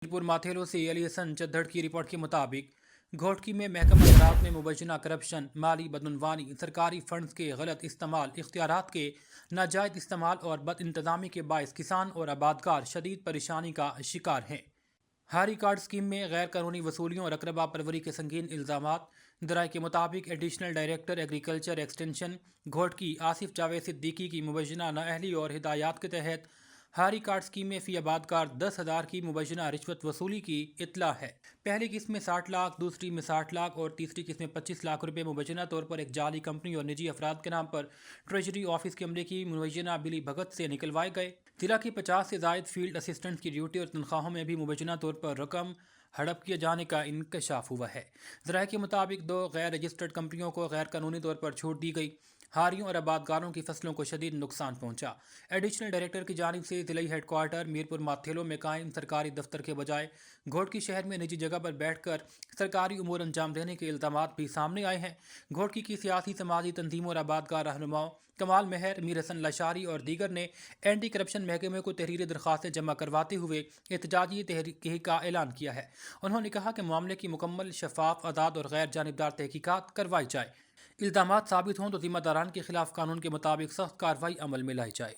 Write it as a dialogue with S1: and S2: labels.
S1: मीरपुर माथेलो से अली हसन चद्दड़ की रिपोर्ट के मुताबिक घोटकी में महकमा ज़राअत में मुबैना करप्शन, माली बदनवानी, सरकारी फंड्स के गलत इस्तेमाल, इख्तियारात के नाजायज़ इस्तेमाल और बद इंतज़ामी के बायस किसान और आबादकार शदीद परेशानी का शिकार हैं। हारी कार्ड स्कीम में गैर कानूनी वसूलियों और अकरबा परवरी के संगीन इल्ज़ामात। दराए के मुताबिक additional director agriculture extension Ghotki Asif Javed Siddiqui की मुबैना नाअहली और हिदायत के तहत हारी कार्ड स्कीम में फ़ी आबादकार 10,000 की मुबैना रिश्वत वसूली की इत्तला है। पहली किस्त में 60 लाख, दूसरी में 60 लाख और तीसरी किस्त में 25 लाख रुपए मुबैना तौर पर एक जाली कंपनी और निजी अफराद के नाम पर ट्रेजरी ऑफिस के अमले की मुबैना बिली भगत से निकलवाए गए। जिला की 50 से जायद फील्ड असिस्टेंट की ड्यूटी और तनख्वाहों में भी मुबैना तौर पर रकम हड़प किए जाने का इंकशाफ हुआ है। ज़राए के मुताबिक 2 गैर रजिस्टर्ड कंपनियों को गैर कानूनी तौर पर छूट दी गई। हारियों और आबादगारों की फसलों को शदीद नुकसान पहुंचा। एडिशनल डायरेक्टर की जानिब से जिला हेडक्वार्टर मीरपुर माथेलो में कायम सरकारी दफ्तर के बजाय घोटकी शहर में निजी जगह पर बैठकर सरकारी उमूर अंजाम देने के इल्ज़ामात भी सामने आए हैं। घोटकी की सियासी समाजी तंजीमों और आबादगार रहनुमाओं कमाल मेहर, मीर हसन लाशारी और दीगर ने एंटी करप्शन महकमे को तहरीरी दरख्वास्तें जमा करवाते हुए एहतजाजी तहरीक का ऐलान किया है। उन्होंने कहा कि मामले की मुकम्मल, शफाफ, आज़ाद और गैर जानिबदार तहकीकात करवाई जाए। इल्ज़ामात साबित हों तो जिम्मेदारान के खिलाफ कानून के मुताबिक सख्त कार्रवाई अमल में लाई जाए।